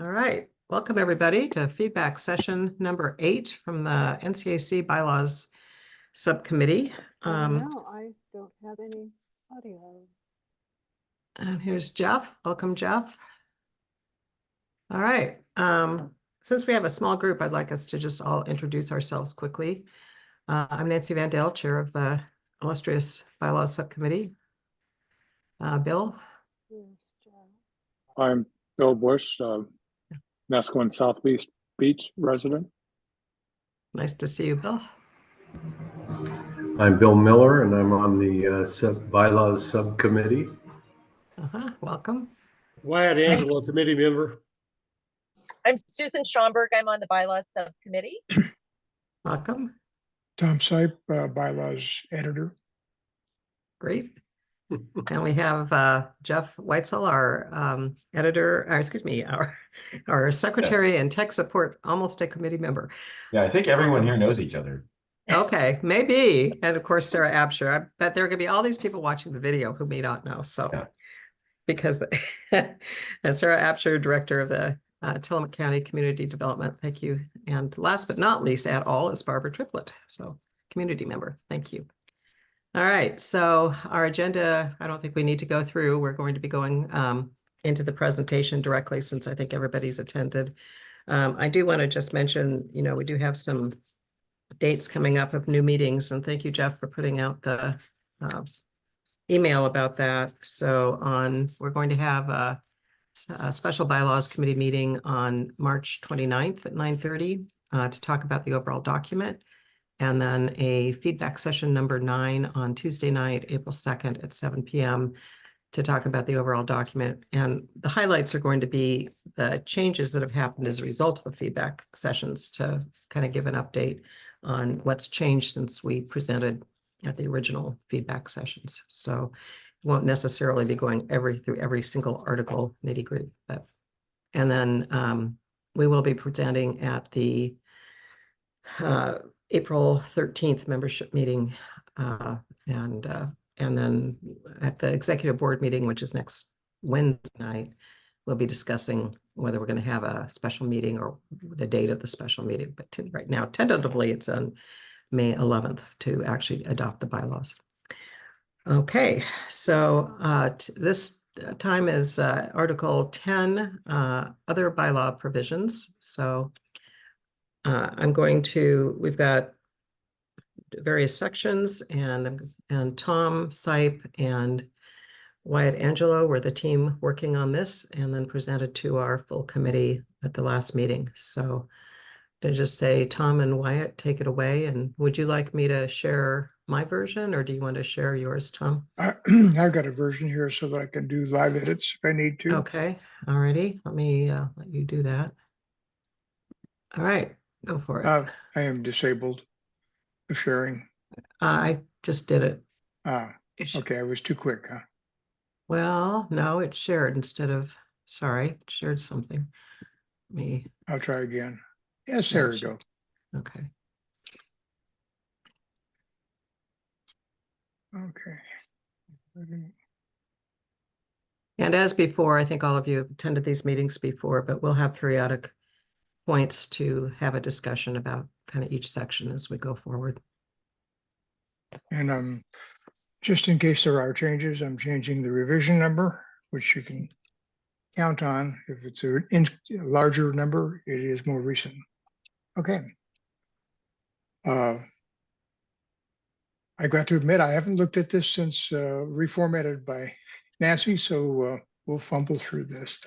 All right, welcome everybody to feedback session number 8 from the NCAC Bylaws Subcommittee. No, I don't have any audio. And here's Jeff. Welcome, Jeff. All right. Since we have a small group, I'd like us to just all introduce ourselves quickly. I'm Nancy Vandale, chair of the illustrious Bylaws Subcommittee. Bill? Here's Joe. I'm Bill Bush, Mesclun South Beach resident. Nice to see you, Bill. I'm Bill Miller, and I'm on the Bylaws Subcommittee. Welcome. Wyatt Angelo, committee member. I'm Susan Schomburg. I'm on the Bylaws Subcommittee. Welcome. Tom Sipe, Bylaws editor. Great. And we have Jeff Weitzel, our editor, our secretary and tech support, almost a committee member. Yeah, I think everyone here knows each other. Okay, maybe. And of course, Sarah Absher. I bet there are going to be all these people watching the video who may not know. So, Yeah. Because and Sarah Absher, director of the Tillamook County Community Development. Thank you. And last but not least at all is Barbara Triplett. So, community member. Thank you. All right, so our agenda, I don't think we need to go through. We're going to be going into the presentation directly since I think everybody's attended. I do want to just mention, we do have some dates coming up of new meetings, and thank you, Jeff, for putting out the email about that. So we're going to have a special bylaws committee meeting on March 29th at 9:30 to talk about the overall document. And then a feedback session number 9 on Tuesday night, April 2nd at 7 p.m. to talk about the overall document. And the highlights are going to be the changes that have happened as a result of the feedback sessions to kind of give an update on what's changed since we presented at the original feedback sessions. So we won't necessarily be going through every single article nitty-gritty. And then we will be presenting at the April 13th membership meeting, and then at the executive board meeting, which is next Wednesday night, we'll be discussing whether we're going to have a special meeting or the date of the special meeting. But right now, tentatively, it's on May 11th to actually adopt the bylaws. Okay, so this time is Article 10, other bylaw provisions. So we've got various sections, and Tom Sipe and Wyatt Angelo were the team working on this and then presented to our full committee at the last meeting. So to just say, Tom and Wyatt, take it away. And would you like me to share my version, or do you want to share yours, Tom? I've got a version here so that I can do live edits if I need to. Okay, all righty. Let me let you do that. All right, go for it. I am disabled of sharing. I just did it. Okay, I was too quick, huh? Well, no, it shared instead of, sorry, it shared something. I'll try again. Yes, there we go. Okay. Okay. And as before, I think all of you have attended these meetings before, but we'll have periodic points to have a discussion about kind of each section as we go forward. And just in case there are changes, I'm changing the revision number, which you can count on. If it's a larger number, it is more recent. Okay. I got to admit, I haven't looked at this since reformatted by Nancy, so we'll fumble through this.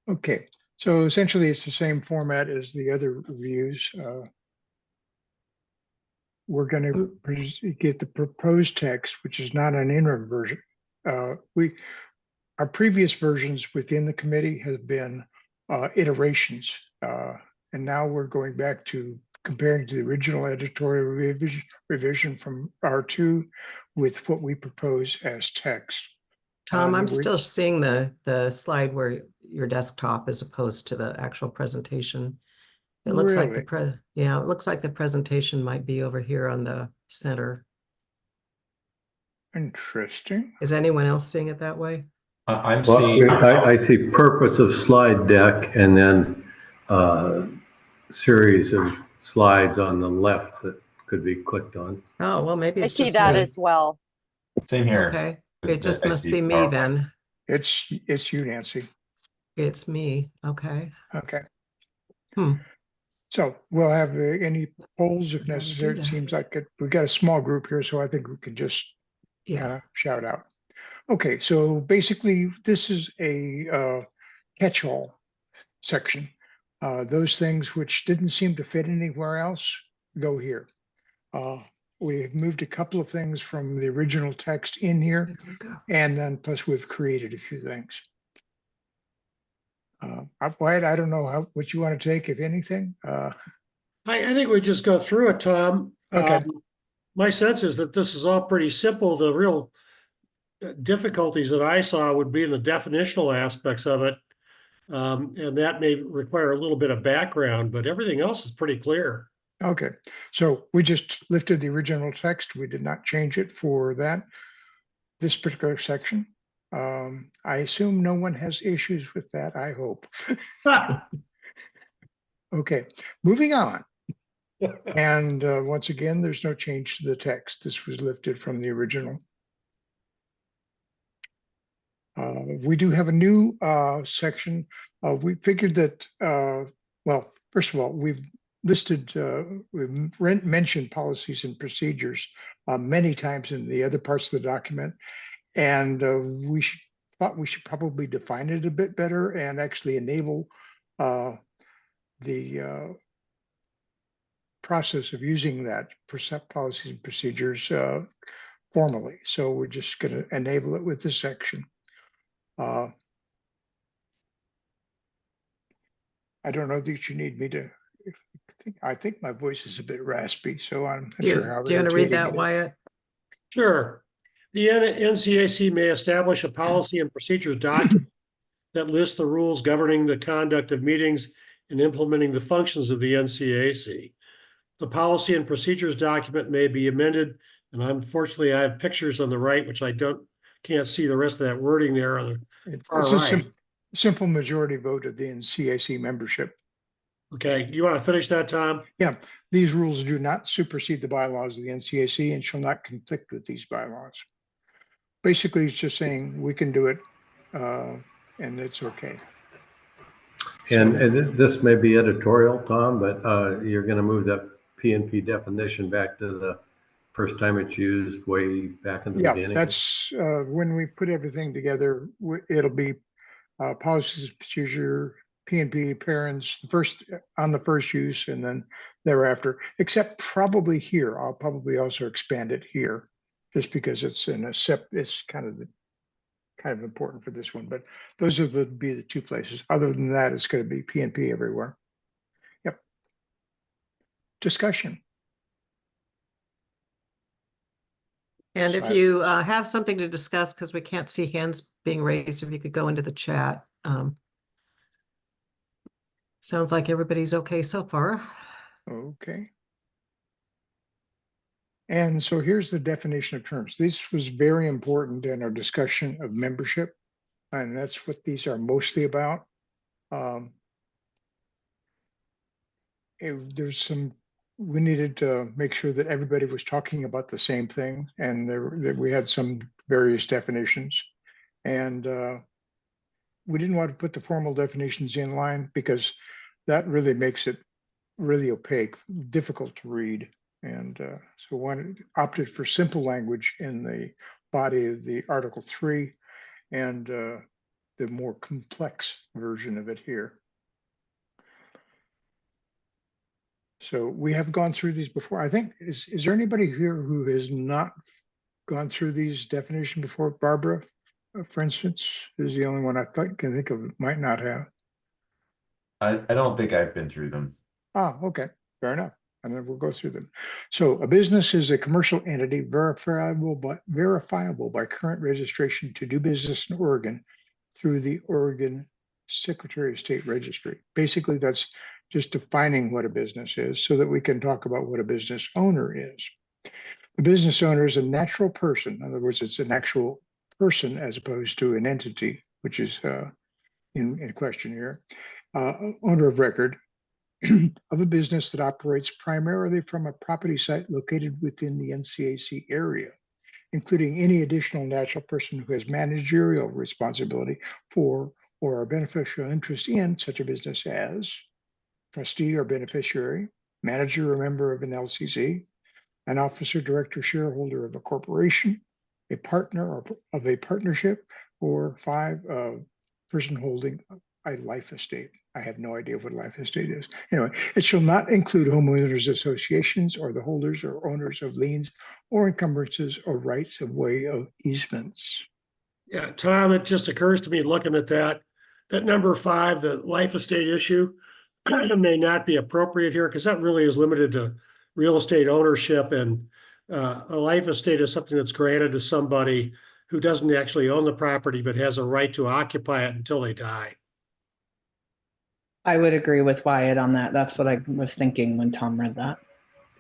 Okay, so essentially it's the same format as the other reviews. We're going to get the proposed text, which is not an interim version. Our previous versions within the committee have been iterations, and now we're going back to comparing to the original editorial revision from R2 with what we propose as text. Tom, I'm still seeing the slide where your desktop as opposed to the actual presentation. It looks like it looks like the presentation might be over here on the center. Interesting. Is anyone else seeing it that way? I'm Well, seeing, I see purpose of slide deck and then series of slides on the left that could be clicked on. Oh, well, maybe I it's see just that me. as well. same here. Okay, it just I must see be me PowerPoint. then. It's you, Nancy. It's me. Okay. Okay. Hmm. So we'll have any polls if Should probably do necessary. It that. seems like we've got a small group here, so I think we can just Yeah. kind of shout out. Okay, so basically this is a catch-all section. Those things which didn't seem to fit anywhere else go here. We've moved a couple of things from the original text in here, There we go. and then plus we've created a few things. Wyatt, I don't know what you want to take, if anything. I think we just go through it, Tom. Okay. My sense is that this is all pretty simple. The real difficulties that I saw would be in the definitional aspects of it. And that may require a little bit of background, but everything else is pretty clear. Okay, so we just lifted the original text. We did not change it for this particular section. I assume no one has issues with that, I hope. Okay, moving on. And once again, there's no change to the text. This was lifted from the original. We do have a new section. We figured that, well, first of all, we've mentioned policies and procedures many times in the other parts of the document. And thought we should probably define it a bit better and actually enable the process of using that policies and procedures formally. So we're just going to enable it with this section. I don't know that you need me to. I think my voice is a bit raspy, so I'm not sure how. Do you want to read that, irritating it is. Wyatt? Sure. The NCAC may establish a policy and procedures document that lists the rules governing the conduct of meetings and implementing the functions of the NCAC. The policy and procedures document may be amended, and unfortunately, I have pictures on the right, which can't see the rest of that wording there on the far It's a right. simple majority vote of the NCAC membership. Okay, you want to finish that, Tom? Yeah, these rules do not supersede the bylaws of the NCAC and shall not conflict with these bylaws. Basically, it's just saying we can do it and it's okay. And this may be editorial, Tom, but you're going to move that P&P definition back to the first time it's used way back in the Yeah, beginning. that's when we put everything together, it'll be policies, procedure, P&P, parents, on the first use, and then thereafter, except probably here. I'll probably also expand it here just because it's it's kind of important for this one, but those are be the two places. Other than that, it's going to be P&P everywhere. Yep. Discussion. And if you have something to discuss, because we can't see hands being raised, if you could go into the chat. Sounds like everybody's okay so far. Okay. And so here's the definition of terms. This was very important in our discussion of membership, and that's what these are mostly about. We needed to make sure that everybody was talking about the same thing, and that we had some various definitions. And we didn't want to put the formal definitions in line because that really makes it really opaque, difficult to read. And so opted for simple language in the body of the Article 3 and the more complex version of it here. So we have gone through these before. I think, is there anybody here who has not gone through these definitions before? Barbara, for instance, is the only one I can think of might not have. I don't think I've been through them. Ah, okay, fair enough. And then we'll go through them. So a business is a commercial entity verifiable by current registration to do business in Oregon through the Oregon Secretary of State Registry. Basically, that's just defining what a business is so that we can talk about what a business owner is. The business owner is a natural person. In other words, it's an actual person as opposed to an entity, which is in question here. Owner of record of a business that operates primarily from a property site located within the NCAC area, including any additional natural person who has managerial responsibility for or a beneficial interest in such a business as trustee or beneficiary, manager or member of an LCC, an officer, director, shareholder of a corporation, a partner of a partnership, or 5, person holding a life estate. I have no idea what a life estate is. Anyway, it shall not include homeowners associations or the holders or owners of liens or encumbrances or rights of way of easements. Yeah, Tom, it just occurs to me looking at that number 5, the life estate issue may not be appropriate here because that really is limited to real estate ownership, and a life estate is something that's granted to somebody who doesn't actually own the property but has a right to occupy it until they die. I would agree with Wyatt on that. That's what I was thinking when Tom read that.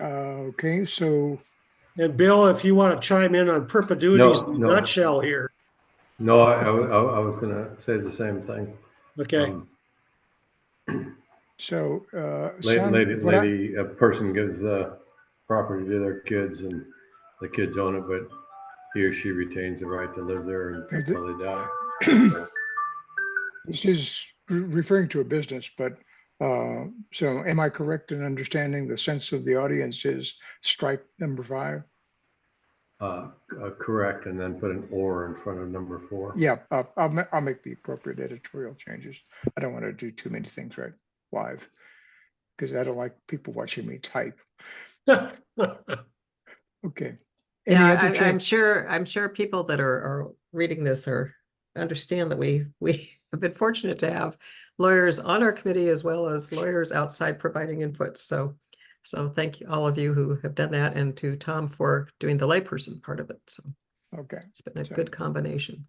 Okay, so And Bill, if you want to chime in on perpetuities in a No. nutshell here. No, I was gonna say the same thing. Okay. so A person gives property to their kids and the kids own it, but he or she retains the right to live there until they die. So, this is referring to a business, but so am I correct in understanding the sense of the audience is strike number 5? correct, and then put an or in front of number 4. Yeah, I'll make the appropriate editorial changes. I don't want to do too many things right live because I don't like people watching me type. Okay. Any Yeah, other I'm sure people that are reading this understand that we have been fortunate to have lawyers on our committee as well as lawyers outside providing input. So thank you, all of you who have done that, and to Tom for doing the layperson part of it. So Okay. it's been a So- good combination.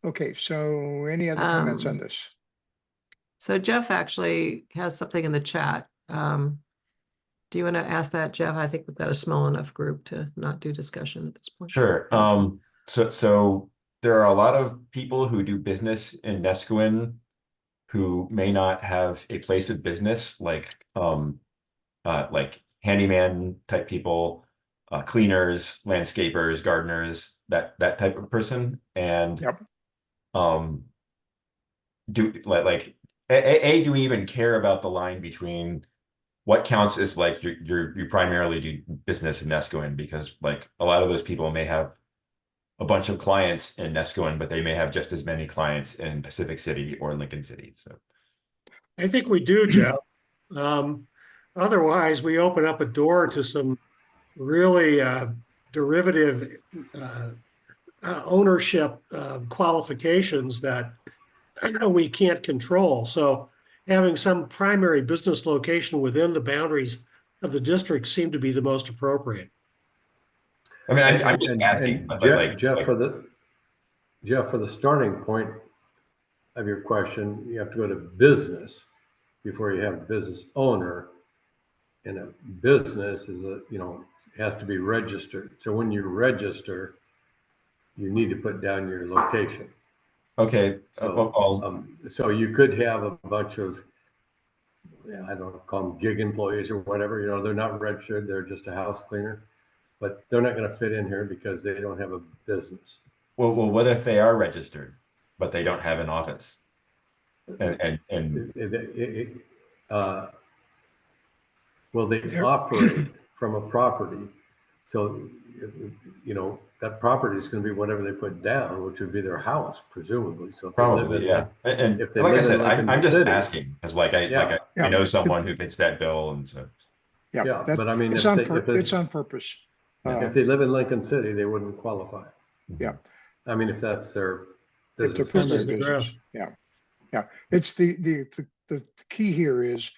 Okay, so any other comments on Um, this? So Jeff actually has something in the chat. Do you want to ask that, Jeff? I think we've got a small enough group to not do discussion at this point. Sure. So there are a lot of people who do business in Nesquin who may not have a place of business, like handyman type people, cleaners, landscapers, gardeners, that type of person. And Yep. do we even care about the line between what counts as like you primarily do business in Nesquin? Because like a lot of those people may have a bunch of clients in Nesquin, but they may have just as many clients in Pacific City or Lincoln City. So I think we do, Jeff. Otherwise, we open up a door to some really derivative ownership qualifications that we can't control. So having some primary business location within the boundaries of the district seem to be the most appropriate. I mean, I'm just asking, but Jeff, for the starting point of your question, you have to go to business before you have business owner. And a business is has to be registered. So when you register, you need to put down your location. okay. So you could have a bunch of, I don't call them gig employees or whatever, they're not registered, they're just a house cleaner, but they're not going to fit in here because they don't have a business. Well, what if they are registered, but they don't have an office? Well, they operate from a property. So, that property is going to be whatever they put down, which would be their house, presumably. So if they live Probably, in, yeah. And if they like I live in said, Lincoln I'm just City- asking because Yeah. I know someone who fits that bill, and so Yeah, but I mean, it's if on purpose. if they live in Lincoln City, they wouldn't qualify. Yeah. I mean, if that's their It's their business. primary Business business. address. Yeah. It's the key here is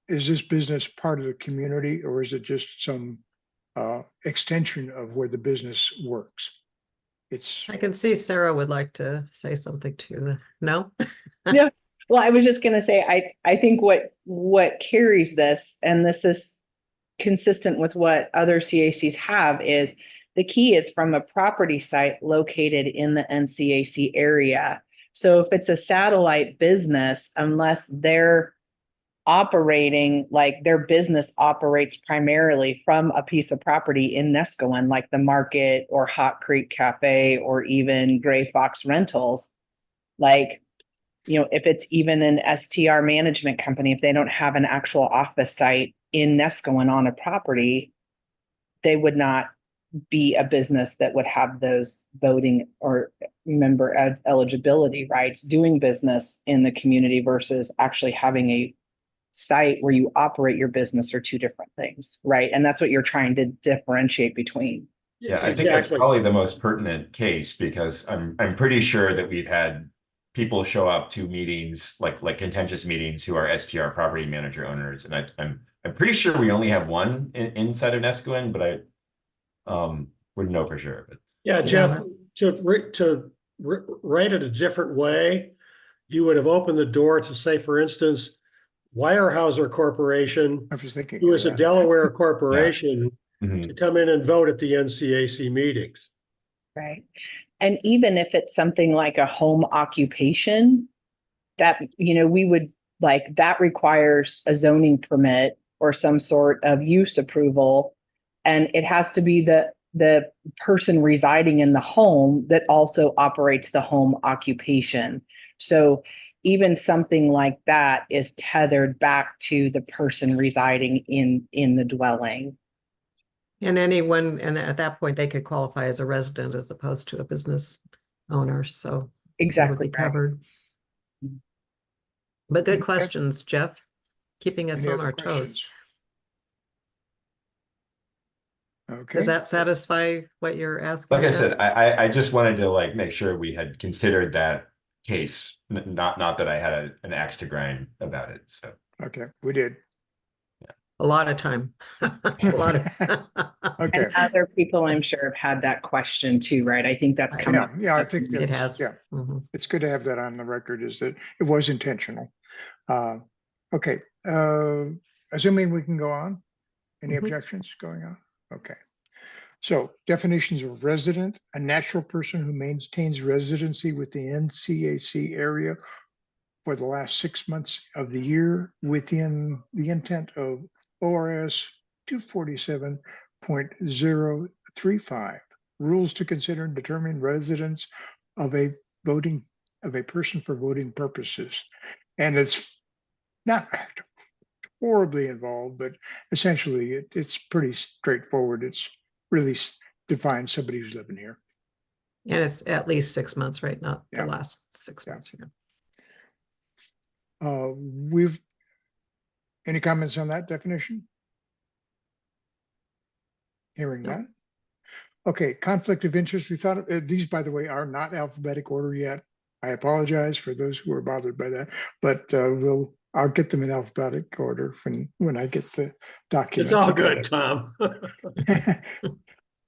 this business part of the community, or is it just some extension of where the business works? It's I can see Sarah would like to say something too. No? Yeah. Well, I was just gonna say, I think what carries this, and this is consistent with what other CACs have, is The key is from a property site located in the NCAC area. So if it's a satellite business, unless they're operating, like their business operates primarily from a piece of property in Nescoin, like the market or Hot Creek Cafe or even Gray Fox Rentals, like, you know, if it's even an STR management company, if they don't have an actual office site in Nescoin on a property, they would not be a business that would have those voting or member eligibility rights doing business in the community versus actually having a site where you operate your business are two different things, right? And that's what you're trying to differentiate between. Yeah, I think that's Exactly. probably the most pertinent case because I'm pretty sure that we've had people show up to meetings like contentious meetings who are STR property manager owners, and I'm pretty sure we only have one inside of Nescoin, but I wouldn't know for sure. But Yeah, Jeff, to write it a different way, you would have opened the door to say, for instance, Weyerhaeuser Corporation, I was thinking. who of is a that. Delaware corporation, Mhm. to come in and vote at the NCAC meetings. Right. And even if it's something like a home occupation, that, you know, we would like that requires a zoning permit or some sort of use approval. And it has to be the person residing in the home that also operates the home occupation. So even something like that is tethered back to the person residing in the dwelling. And anyone, and at that point, they could qualify as a resident as opposed to a business owner, so they would Exactly be right. covered. But good Okay. questions, Jeff, keeping us Any on other our toes. questions? Okay. Does that satisfy what you're asking? Like I Jeff? said, I just wanted to like make sure we had considered that case, not that I had an axe to grind about it. So Okay, we did. A lot of time. A lot of. Okay. And other people, I'm sure, have had that question too, right? I think that's come Yeah, up. yeah, I think It that's, has. yeah, Mhm. it's good to have that on the record, is that it was intentional. Okay, assuming we can go on. Any Mhm. objections going on? Okay. So definitions of resident: a natural person who maintains residency with the NCAC area for the last 6 months of the year within the intent of ORS 247.035. Rules to consider and determine residence of a person for voting purposes. And it's not horribly involved, but essentially it's pretty straightforward. It's really defines somebody who's living here. And it's at least 6 months, right? Not Yeah. the last 6 Yeah. months. Yeah. Any comments on that definition? Hearing No. none. Okay, conflict of interest. We thought these, by the way, are not alphabetic order yet. I apologize for those who are bothered by that, but I'll get them in alphabetic order when I get the document. It's all good, Tom.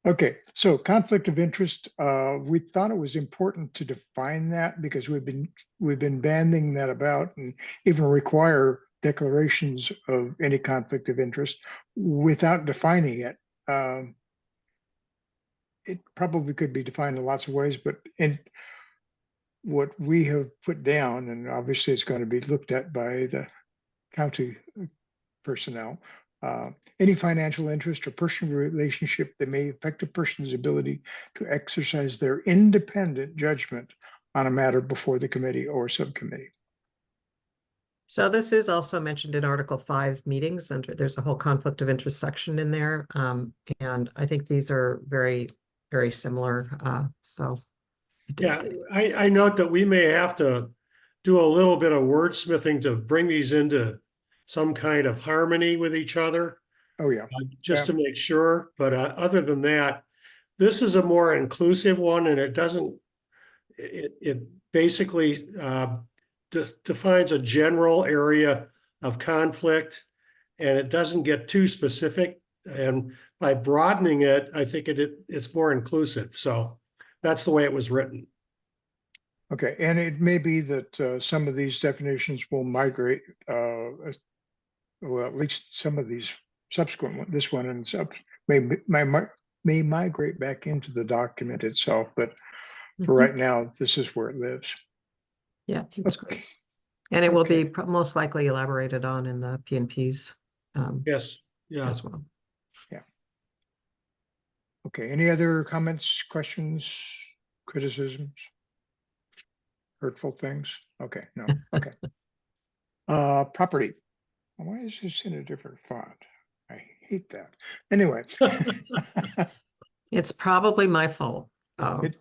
Okay, so conflict of interest. We thought it was important to define that because we've been banding that about and even require declarations of any conflict of interest without defining it. It probably could be defined in lots of ways, but in what we have put down, and obviously it's going to be looked at by the county personnel, any financial interest or personal relationship that may affect a person's ability to exercise their independent judgment on a matter before the committee or subcommittee. So this is also mentioned in Article 5 meetings, and there's a whole conflict of interest section in there. And I think these are very, very similar. So Yeah, I note that we may have to do a little bit of wordsmithing to bring these into some kind of harmony with each other, Oh, yeah. just to make sure. But other than that, this is a more inclusive one, and it doesn't, it basically defines a general area of conflict, and it doesn't get too specific. And by broadening it, I think it's more inclusive. So that's the way it was written. Okay, and it may be that some of these definitions will migrate, well, at least some of these subsequent one, this one and sub may may migrate back into the document itself, but for Mhm. right now, this is where it lives. Yeah, that's Okay. great. And it will Okay. be most likely elaborated on in the PNPs Yes, yeah. as well. Okay, any other comments, questions, criticisms? Hurtful things? Okay, no, okay. Property. Why is this in a different font? I hate that. Anyway. It's probably my fault. It-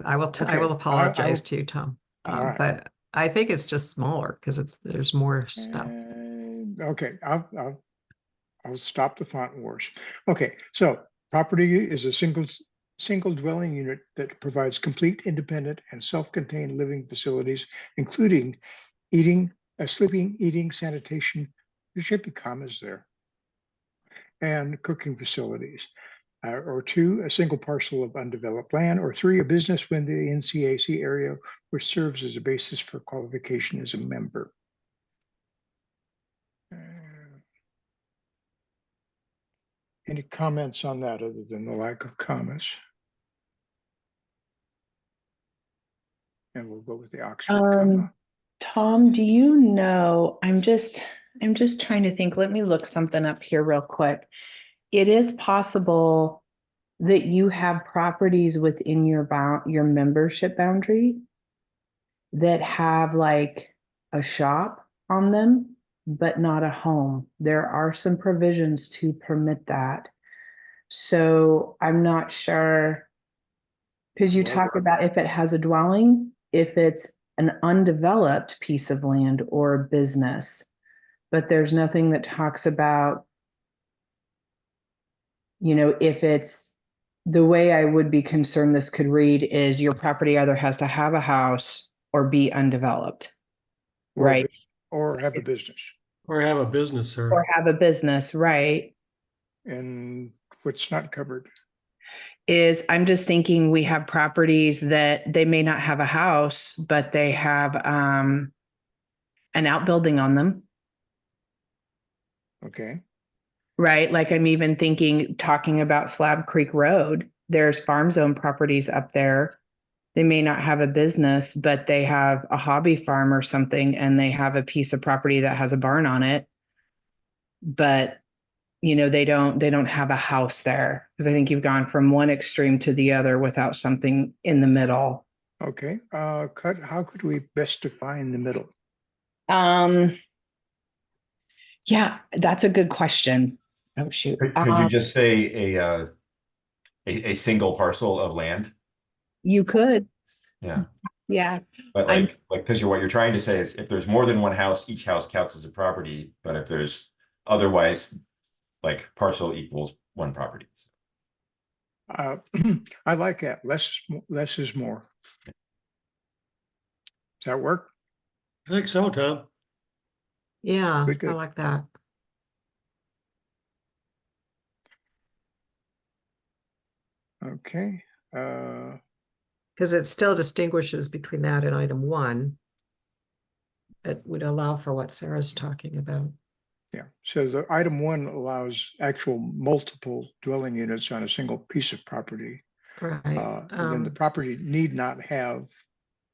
I will okay, apologize to you, Tom. All right. But I think it's just smaller because there's more stuff. Okay, I'll stop the font wars. Okay, so property is a single dwelling unit that provides complete, independent, and self-contained living facilities, including eating, sleeping, eating, sanitation. There should be commas there. And cooking facilities. Or two, a single parcel of undeveloped land, or three, a business within the NCAC area which serves as a basis for qualification as a member. Any comments on that other than the lack of commas? And we'll go with the Oxford comma. Tom, do you know, I'm just trying to think, let me look something up here real quick. It is possible that you have properties within your membership boundary that have like a shop on them, but not a home. There are some provisions to permit that. So I'm not sure, because you Well, talk about if it has a dwelling, if it's an undeveloped piece of land or a business, but there's nothing that talks about, if it's the way I would be concerned this could read is your property either has to have a house or be undeveloped, right? Or have a business. Or have a business, Or or have a business, right? And what's not covered? Is I'm just thinking we have properties that they may not have a house, but they have an outbuilding on them, Okay, right? Like I'm even talking about Slab Creek Road. There's farm zone properties up there. They may not have a business, but they have a hobby farm or something, and they have a piece of property that has a barn on it. But they don't have a house there, because I think you've gone from one extreme to the other without something in the middle. okay. How could we best define the middle? Yeah, that's a good question. Oh, shoot. Could you just say a single parcel of land? You could. Yeah. Yeah. But I'm- because what you're trying to say is if there's more than one house, each house counts as a property, but if there's otherwise, like parcel equals one property. I like that. Less is more. Does that work? I think so, Tom. Yeah, Good, good. I like that. Okay. Because it still distinguishes between that and item 1. It would allow for what Sarah's talking about. Yeah, so the item 1 allows actual multiple dwelling units on a single piece of property. Right. And then the property need not have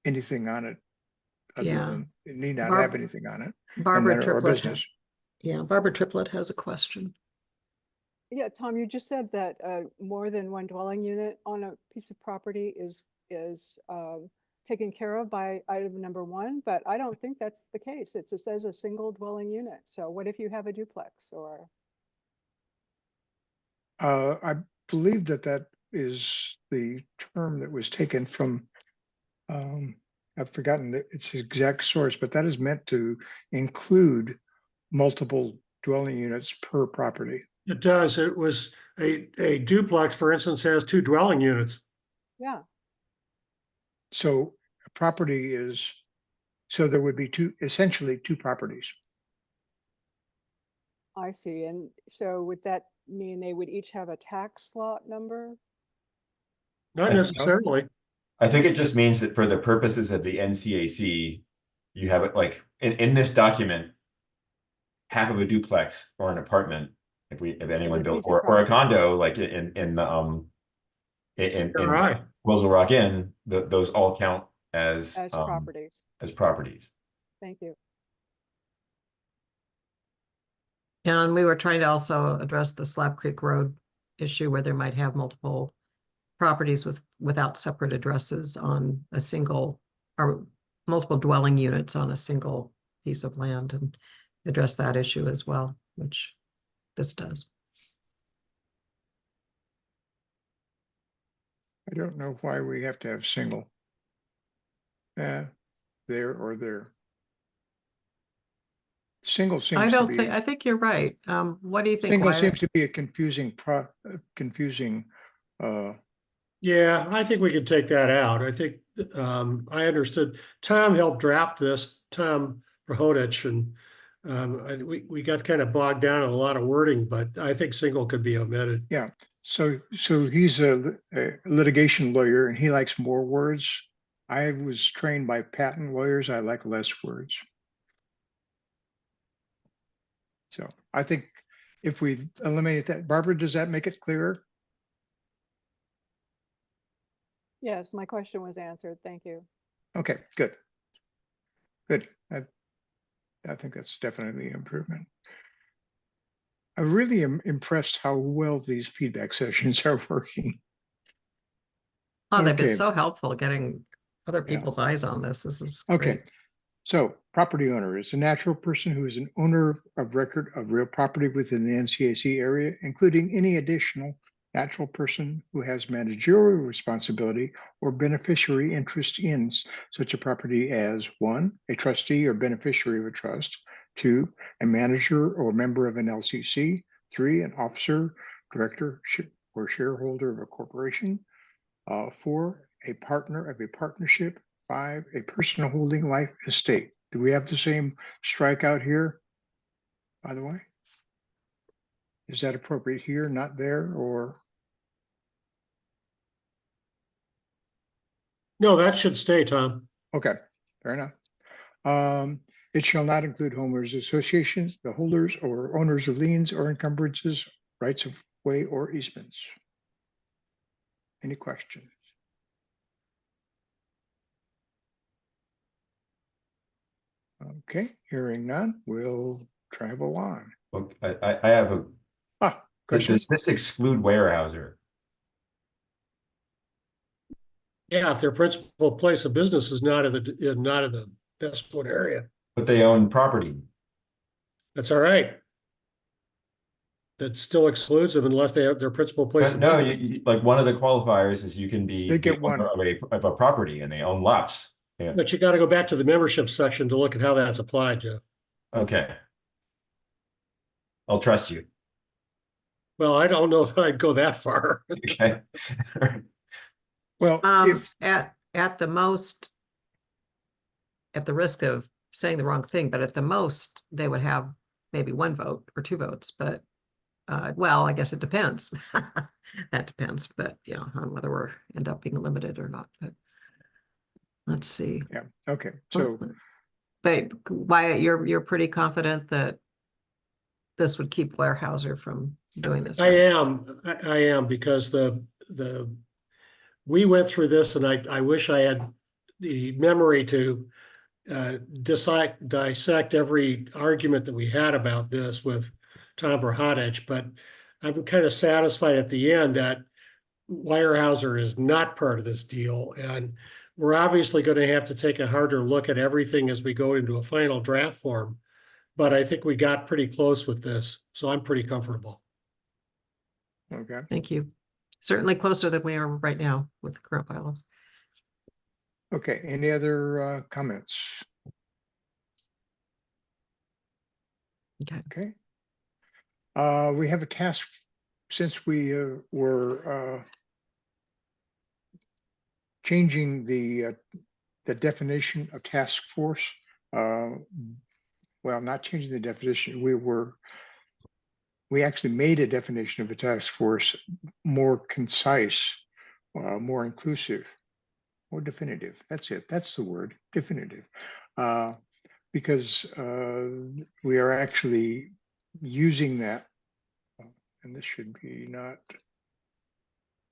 anything on it. Other Yeah. than it need not Barb- have anything on it. Barbara and then, or Triplett. business. Yeah, Barbara Triplett has a question. Yeah, Tom, you just said that more than one dwelling unit on a piece of property is taken care of by item number 1, but I don't think that's the case. It just says a single dwelling unit. So what if you have a duplex or? I believe that is the term that was taken from, I've forgotten its exact source, but that is meant to include multiple dwelling units per property. It does. It was a duplex, for instance, has 2 dwelling units. Yeah, So a property is, so there would be essentially two properties. I see. And so would that mean they would each have a tax lot number? Not necessarily. I think it just means that for the purposes of the NCAC, you have it like in this document, half of a duplex or an apartment If anyone a built, piece of or a property. condo, like in the, in All right. Willow Rock Inn, those all count as Properties. as properties. Thank you. And we were trying to also address the Slab Creek Road issue where there might have multiple properties without separate addresses on a single, or multiple dwelling units on a single piece of land, and address that issue as well, which this does. I don't know why we have to have single. There or there. Single I seems to don't be, think, I think you're right. What do you think? single Wyatt? seems to be a confusing, Yeah, I think we could take that out. I think, I understood. Tom helped draft this, Tom Prohodich, and we got kind of bogged down in a lot of wording, but I think single could be omitted. yeah. So he's a litigation lawyer and he likes more words. I was trained by patent lawyers. I like less words. So I think if we eliminate that, Barbara, does that make it clearer? Yes, my question was answered. Thank you. Okay, good. Good. I think that's definitely an improvement. I really am impressed how well these feedback sessions are working. Oh, they've been Okay. so helpful getting other Yeah. people's eyes on this. This is Okay. great. So property owner is a natural person who is an owner of record of real property within the NCAC area, including any additional natural person who has managerial responsibility or beneficiary interest in such a property as 1, a trustee or beneficiary of a trust, 2, a manager or member of an LCC, 3, an officer, director, or shareholder of a corporation, 4, a partner of a partnership, 5, a person holding life estate. Do we have the same strikeout here, by the way? Is that appropriate here, not there, or? No, that should stay, Tom. Okay, fair enough. It shall not include homeowners associations, the holders or owners of liens or encumbrances, rights of way or easements. Any questions? Okay, hearing none, we'll travel on. Well, I have a, Question? does this exclude Weyerhaeuser? Yeah, if their principal place of business is not in the Nestwood area, But they own property. that's all right. That still excludes them unless they have their principal place of No, business. like one of the qualifiers is you can be They get the owner of a property and they own lots. Yeah. But you got to go back to the membership section to look at how that's applied, Jeff. Okay. I'll trust you. Well, I don't know if I'd go that far. Okay. Well, At the most, at the risk of saying the wrong thing, but at the most, they would have maybe 1 vote or 2 votes, but well, I guess it depends. That depends, but yeah, on whether we're end up being limited or not. But let's see. yeah, okay, so But Wyatt, you're pretty confident that this would keep Weyerhaeuser from doing this, I right? am because we went through this, and I wish I had the memory to dissect every argument that we had about this with Tom Prohodich, but I'm kind of satisfied at the end that Weyerhaeuser is not part of this deal, and we're obviously going to have to take a harder look at everything as we go into a final draft form. But I think we got pretty close with this, so I'm pretty comfortable. okay. Thank you. Certainly closer than we are right now with the current bylaws. Okay, any other comments? Okay. Okay. We have a task, since we were changing the definition of task force. Well, not changing the definition. We actually made a definition of a task force more concise, more inclusive, more definitive. That's it. That's the word, definitive. Because we are actually using that and this should be not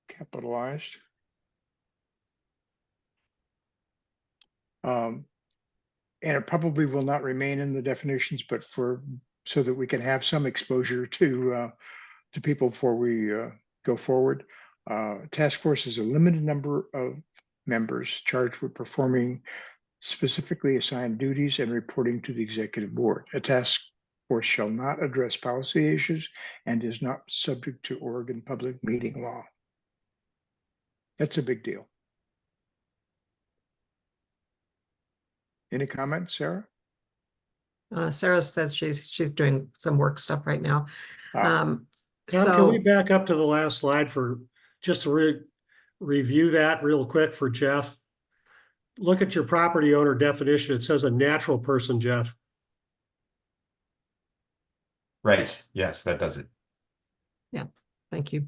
capitalized. And it probably will not remain in the definitions, but so that we can have some exposure to people before we go forward. Task force is a limited number of members charged with performing specifically assigned duties and reporting to the executive board. A task force shall not address policy issues and is not subject to Oregon public meeting law. That's a big deal. Any comments, Sarah? Sarah says she's doing some work stuff right now. Ah. Tom, can we So back up to the last slide for just to review that real quick for Jeff? Look at your property owner definition. It says a natural person, Jeff. Right, yes, that does it. thank you.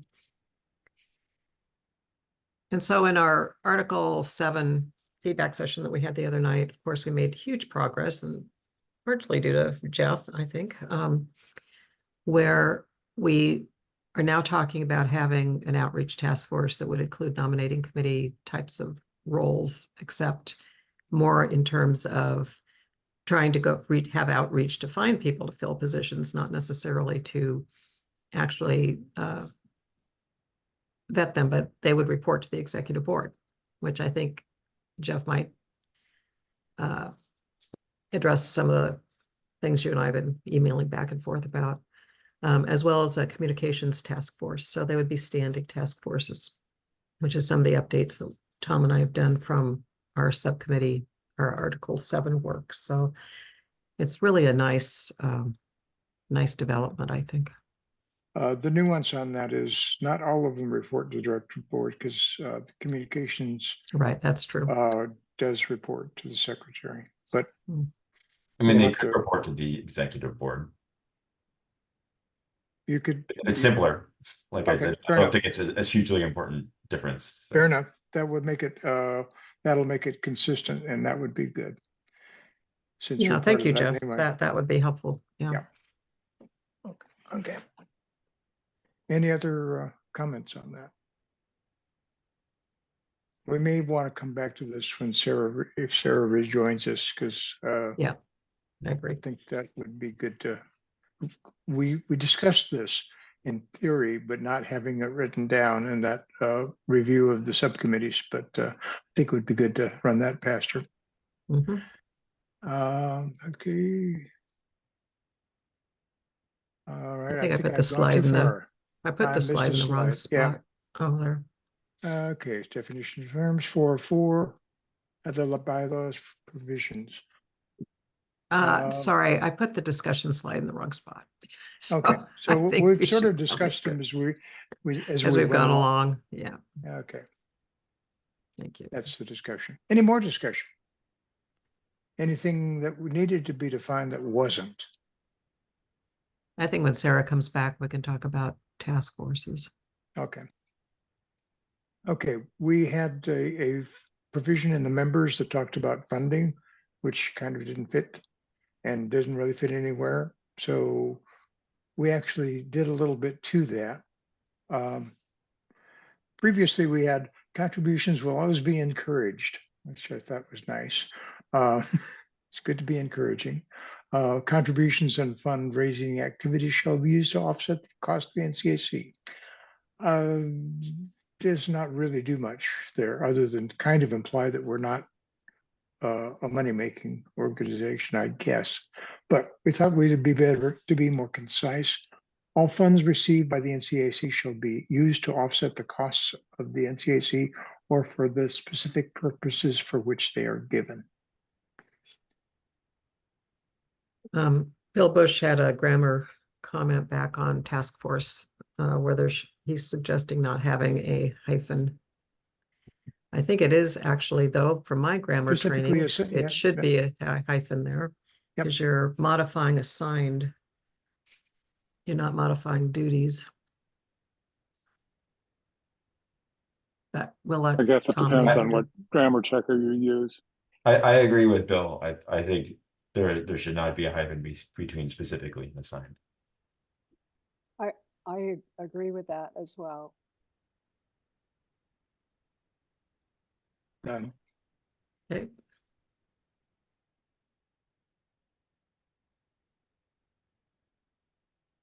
And so in our Article 7 feedback session that we had the other night, of course, we made huge progress, and largely due to Jeff, I think, where we are now talking about having an outreach task force that would include nominating committee types of roles, except more in terms of trying to have outreach to find people to fill positions, not necessarily to actually vet them, but they would report to the executive board, which I think Jeff might address some of the things you and I have been emailing back and forth about, as well as a communications task force. So they would be standing task forces, which is some of the updates that Tom and I have done from our subcommittee, our Article 7 work. So it's really a nice development, I think. The nuance on that is not all of them report to the director board because the communications Right, that's true. does report to the secretary, but I mean, We'll they have could to- report to the executive board. you could. It's simpler. Like, Okay, I fair don't enough. think it's a hugely important difference. So. Fair enough. That would make it, that'll make it consistent, and that would be good. Since Yeah, you're thank part you, of that Jeff. anyway. That would be helpful. Yeah. Yeah. Okay. Any other comments on that? We may want to come back to this when if Sarah rejoins us, because I agree. I think that would be good to. We discussed this in theory, but not having it written down in that review of the subcommittees. But I think it would be good to run that past her. Mhm. Okay. All right. I think I put the I've gone slide too in the, far. I put I the missed slide a in the wrong slide. Yeah. spot. Oh, there. Okay. Definition of terms 404 of the bylaws provisions. Sorry, I put the discussion slide in the wrong spot. So Okay. I So think we've we sort should of probably discussed go- them as we've as we've went gone along. Yeah, Okay. thank you. That's the discussion. Any more discussion? Anything that needed to be defined that wasn't? I think when Sarah comes back, we can talk about task forces. Okay. Okay, we had a provision in the members that talked about funding, which kind of didn't fit and doesn't really fit anywhere. So we actually did a little bit to that. Previously, we had contributions will always be encouraged, which I thought was nice. It's good to be encouraging. Contributions and fundraising activities shall be used to offset the cost of the NCAC. Does not really do much there other than kind of imply that we're not a money-making organization, I guess. But we thought we'd be better to be more concise. All funds received by the NCAC shall be used to offset the costs of the NCAC or for the specific purposes for which they are given. Bill Bush had a grammar comment back on task force where he's suggesting not having a hyphen. I think it is actually, though, from my grammar Specifically, training, yeah, it should be a hyphen there Yep. because you're modifying assigned. You're not modifying duties. But we'll let I guess it Tom depends answer on to- what grammar checker you use. I agree with Bill. I think there should not be a hyphen between specifically assigned. I agree with that as well. Done. Okay.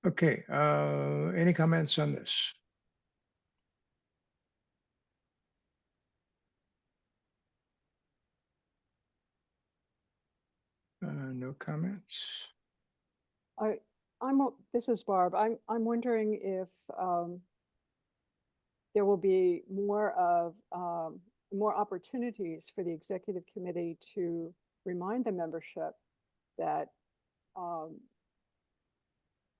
Okay, any comments on this? No comments. This is Barb. I'm wondering if there will be more opportunities for the executive committee to remind the membership that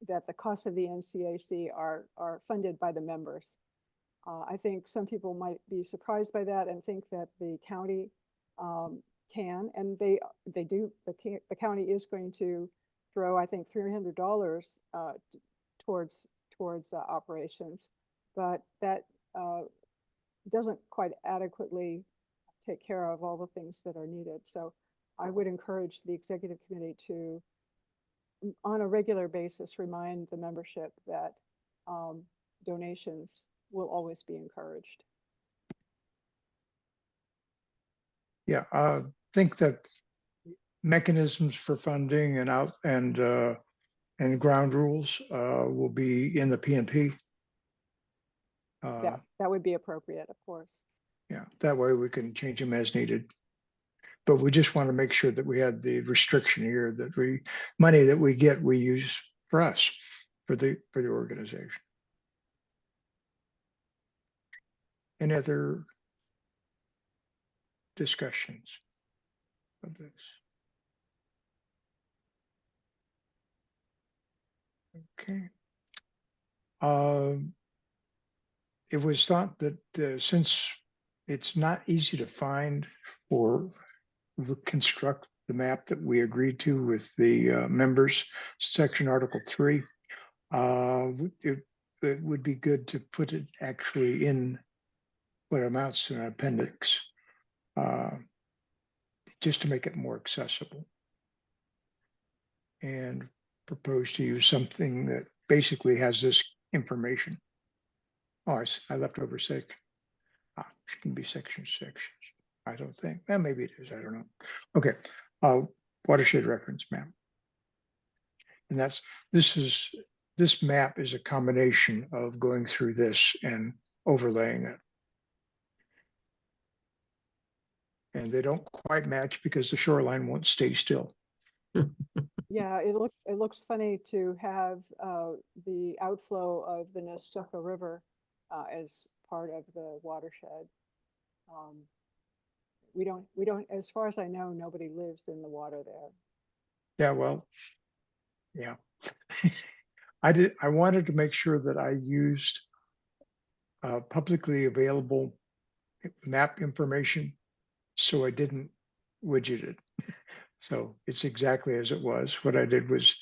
that the costs of the NCAC are funded by the members. I think some people might be surprised by that and think that the county can, and they do. The county is going to throw, I think, $300 towards operations, but that doesn't quite adequately take care of all the things that are needed. So I would encourage the executive committee to, on a regular basis, remind the membership that donations will always be encouraged. Yeah, I think that mechanisms for funding and ground rules will be in the P&P. Yeah, that would be appropriate, of course. Yeah, that way we can change them as needed. But we just want to make sure that we had the restriction here that money that we get, we use for us, for the organization. Any other discussions of this? Okay. It was thought that since it's not easy to find or reconstruct the map that we agreed to with the members, section Article 3, it would be good to put it actually in what amounts to an appendix, just to make it more accessible, and propose to use something that basically has this information. Oh, I left over section. It can be sections. I don't think. Well, maybe it is. I don't know. Okay. Watershed reference map. And this map is a combination of going through this and overlaying it. And they don't quite match because the shoreline won't stay still. Yeah, it looks funny to have the outflow of the Nestucca River as part of the watershed. We don't, as far as I know, nobody lives in the water there. Yeah, well, yeah. I wanted to make sure that I used publicly available map information, so I didn't widget it. So it's exactly as it was. What I did was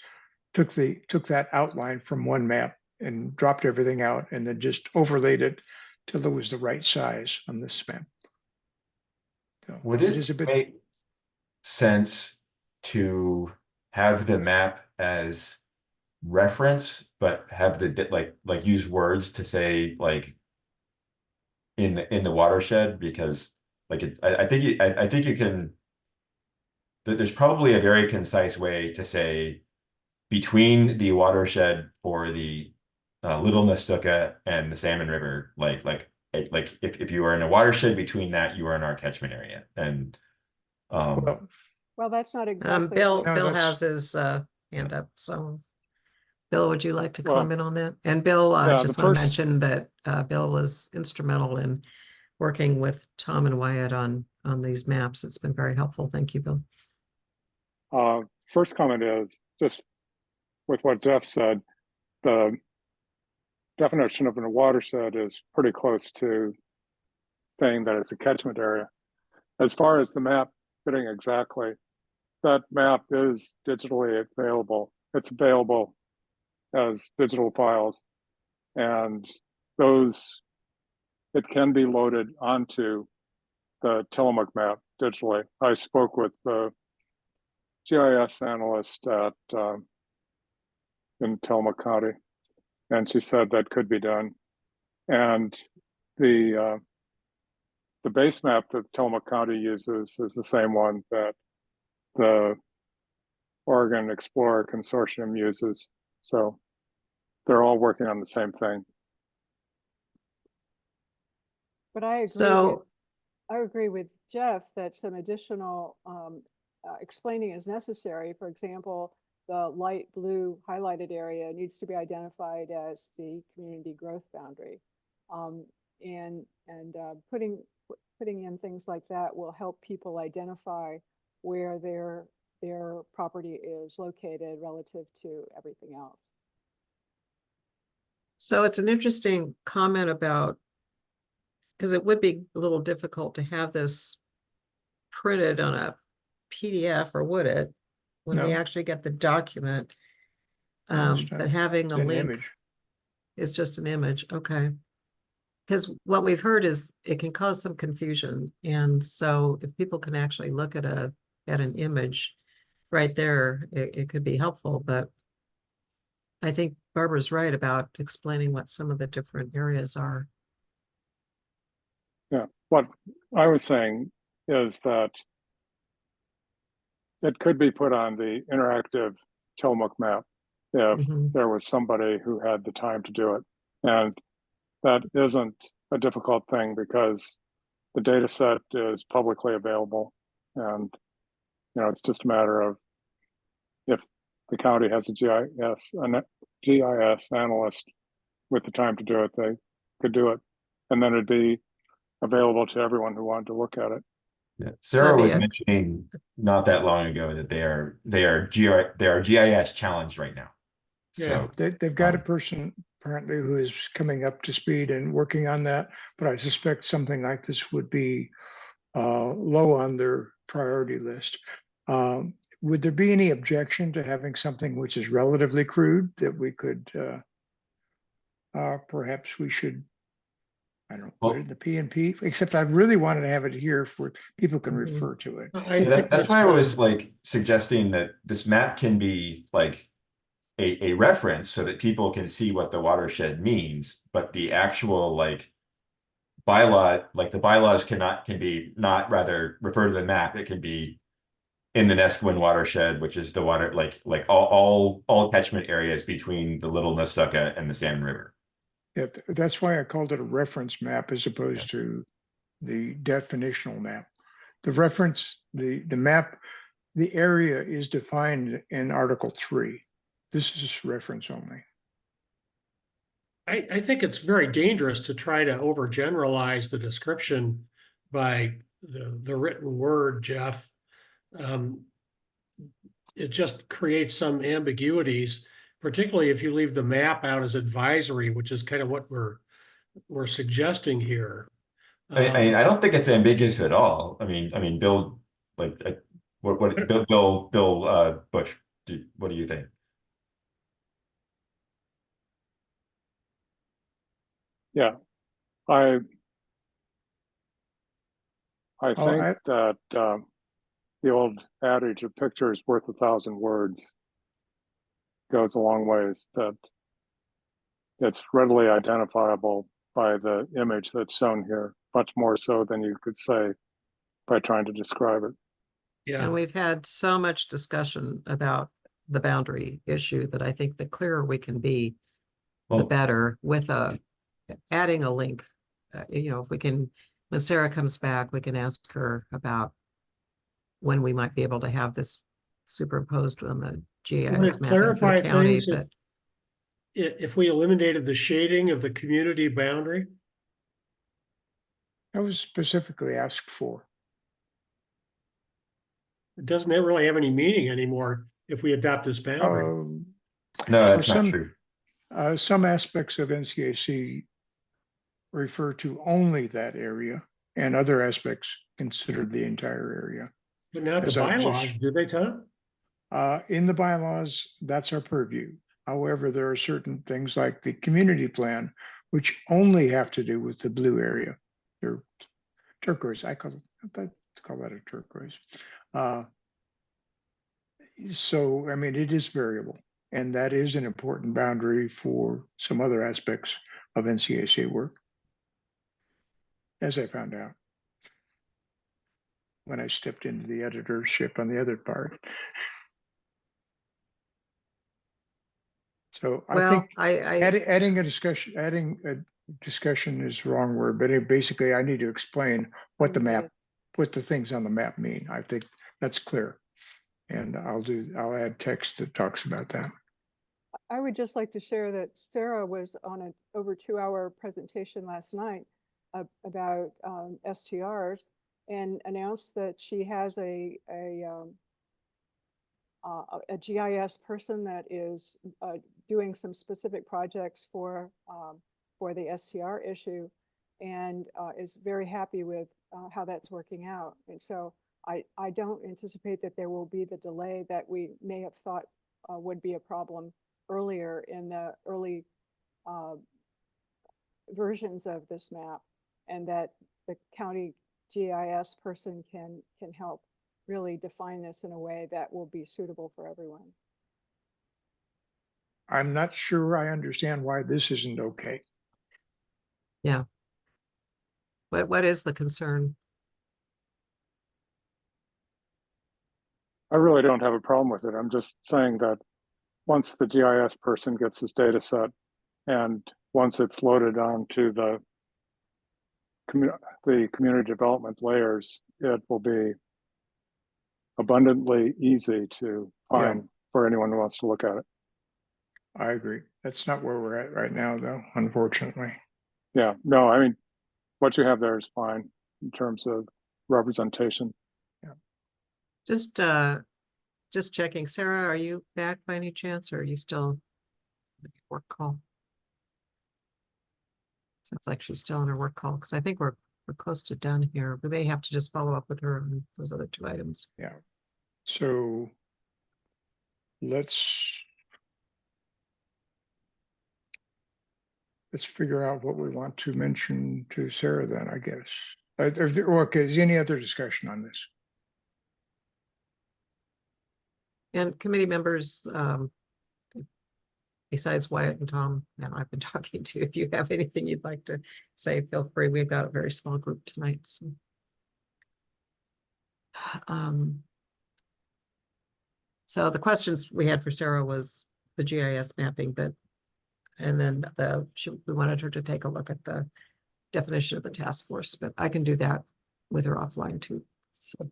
took that outline from one map and dropped everything out, and then just overlaid it till it was the right size on this map. So Would is a it bit. make sense to have the map as reference, but have the like use words to say like in the watershed? Because like I think you can. There's probably a very concise way to say between the watershed for the Little Nestucca and the Salmon River, like if you are in a watershed between that, you are in our catchment area. And Well, that's not exactly. Bill No, has his hand up. So Bill, would you like to Well, comment on that? And Bill, yeah, just the want to first- mention that Bill was instrumental in working with Tom and Wyatt on these maps. It's been very helpful. Thank you, Bill. First comment is just with what Jeff said, the definition of a watershed is pretty close to saying that it's a catchment area. As far as the map fitting exactly, that map is digitally available. It's available as digital files, and it can be loaded onto the Tillamook map digitally. I spoke with the GIS analyst in Tillamook County, and she said that could be done. And the base map that Tillamook County uses is the same one that the Oregon Explorer Consortium uses. So they're all working on the same thing. But I agree So- I agree with Jeff that some additional explaining is necessary. For example, the light blue highlighted area needs to be identified as the community growth boundary. And putting in things like that will help people identify where their property is located relative to everything else. So it's an interesting comment about, because it would be a little difficult to have this printed on a PDF, or would it? When we No. actually get the document, No, it's but not. having a An link image. is just an image, okay. Because what we've heard is it can cause some confusion, and so if people can actually look at an image right there, it could be helpful, but I think Barbara's right about explaining what some of the different areas are. Yeah, what I was saying is that it could be put on the interactive Tillamook map if Mhm. there was somebody who had the time to do it. And that isn't a difficult thing because the data set is publicly available. And, it's just a matter of if the county has a GIS analyst with the time to do it, they could do it. And then it'd be available to everyone who wanted to look at it. Yeah. Sarah was That'd be mentioning not that long ago that they are GIS challenged right now. Yeah. So They've got a person apparently who is coming up to speed and working on that, but I suspect something like this would be low on their priority list. Would there be any objection to having something which is relatively crude that we could, perhaps we should, I don't know, put it in the PNP, except I really wanted to have it here for people can Mhm. refer to it. I Yeah, think that's why I fine. was like suggesting that this map can be like a reference so that people can see what the watershed means, but the actual like bylaw, like the bylaws can be not rather refer to the map. It can be in the Neskowin watershed, which is the water, like all catchment areas between the Little Nestucca and the Salmon River. Yeah, that's why I called it a reference map as opposed to the definitional map. The reference, the map, the area is defined in Article 3. This is reference only. I think it's very dangerous to try to overgeneralize the description by the written word, Jeff. It just creates some ambiguities, particularly if you leave the map out as advisory, which is kind of what we're suggesting here. I don't think it's ambiguous at all. I mean, Bill, like, Bill Bush, what do you think? Yeah, I Oh, think that the old adage, "a picture is worth 1,000 words," goes a long ways. That it's readily identifiable by the image that's shown here, much more so than you could say by trying to describe it. Yeah, And we've had so much discussion about the boundary issue that I think the clearer we can be, the Well, better, with adding a link. If we can, when Sarah comes back, we can ask her about when we might be able to have this superimposed on the would GIS it mapping for clarify the county, things but if we eliminated the shading of the community boundary? that was specifically asked for. Doesn't it really have any meaning anymore if we adopt this boundary? Um, no, that's not some- true. Some aspects of NCAC refer to only that area, and other aspects consider the entire area. But not the as I just- bylaws, do they, Tom? In the bylaws, that's our purview. However, there are certain things like the community plan, which only have to do with the blue area. They're turquoise. I call that a turquoise. So, I mean, it is variable. And that is an important boundary for some other aspects of NCAC work, as I found out when I stepped into the editorship on the other part. So I Well, think I adding a discussion is the wrong word, but basically I need to explain what the things on the map mean. I think that's clear. And I'll add text that talks about that. I would just like to share that Sarah was on an over 2-hour presentation last night about STRs and announced that she has a GIS person that is doing some specific projects for the STR issue, and is very happy with how that's working out. And so I don't anticipate that there will be the delay that we may have thought would be a problem earlier in the early versions of this map, and that the county GIS person can help really define this in a way that will be suitable for everyone. I'm not sure I understand why this isn't okay. yeah. What is the concern? I really don't have a problem with it. I'm just saying that once the GIS person gets his data set and once it's loaded onto the community development layers, it will be abundantly easy to find for anyone who wants to look at it. I agree. That's not where we're at right now, though, unfortunately. Yeah, no, I mean, what you have there is fine in terms of representation. Just checking. Sarah, are you back by any chance, or are you still on your work call? Sounds like she's still on her work call, because I think we're close to done here. We may have to just follow up with her on those other 2 items. Yeah. So let's figure out what we want to mention to Sarah then, I guess. Okay, is any other discussion on this? And committee members, besides Wyatt and Tom, and I've been talking to, if you have anything you'd like to say, feel free. We've got a very small group tonight. So. So the questions we had for Sarah was the GIS mapping, and then we wanted her to take a look at the definition of the task force, but I can do that with her offline too. So.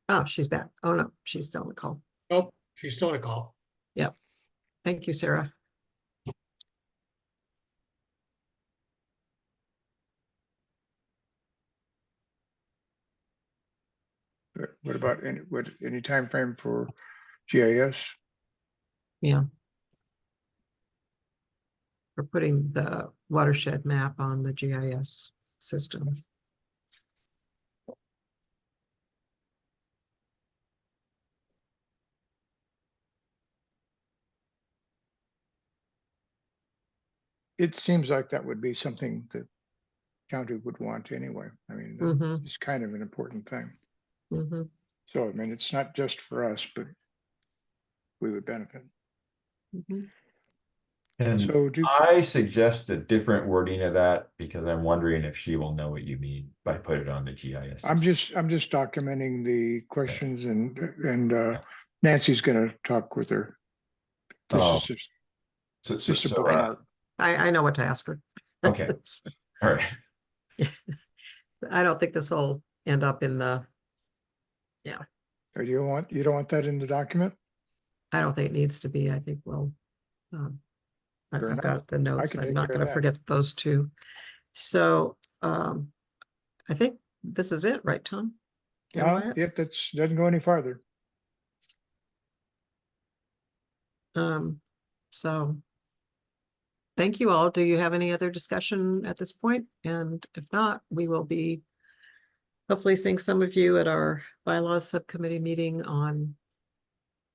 Oh, she's back. Oh no, she's still on the call. Oh, she's still on a call. Yep. Thank you, Sarah. What about any time frame for GIS? Yeah. We're putting the watershed map on the GIS system. It seems like that would be something that county would want anyway. I mean, it's kind of an important thing. So, I mean, it's not just for us, but we would benefit. And So I suggest a different wording of that because I'm wondering if she will know what you mean by put it on the GIS. I'm just documenting the questions, and Nancy's going to talk with her. This is just a bookmark. I know what to ask her. Okay. All right. I don't think this will end up in the. Yeah. Or you don't want that in the document? I don't think it needs to be. I think we'll. I've got the notes. I'm not going to forget those two. So I think this is it, right, Tom? Yeah, that doesn't go any farther. So thank you all. Do you have any other discussion at this point? And if not, we will be hopefully seeing some of you at our bylaws subcommittee meeting on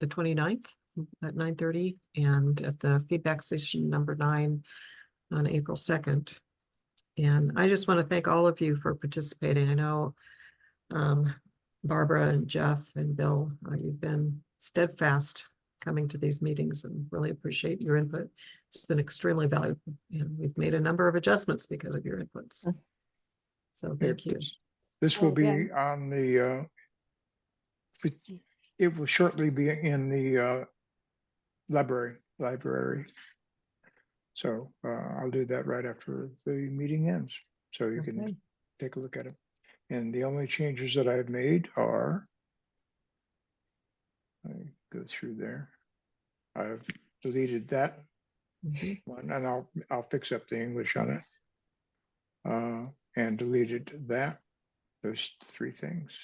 the 29th at 9:30, and at the feedback session number 9 on April 2nd. And I just want to thank all of you for participating. I know Barbara and Jeff and Bill, you've been steadfast coming to these meetings and really appreciate your input. It's been extremely valuable. And we've made a number of adjustments because of your inputs. So thank you. This will Oh, be again. on the, it will shortly be in the library. So I'll do that right after the meeting ends, so you Okay. can take a look at it. And the only changes that I've made are, I go through there. I've deleted that Mhm. one, and I'll fix up the English on it. And deleted that, those 3 things.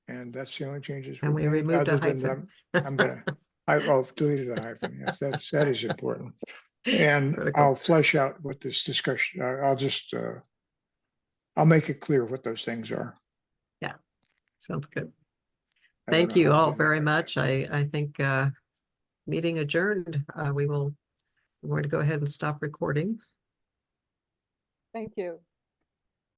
And that's the only changes. And we've we made. removed a Other than hyphen. I've deleted the hyphen. Yes, that is important. And Critical. I'll flesh out what this discussion, I'll make it clear what those things are. Sounds good. I don't Thank know you how to all do very that. much. I think meeting adjourned. We're going to go ahead and stop recording. Thank you.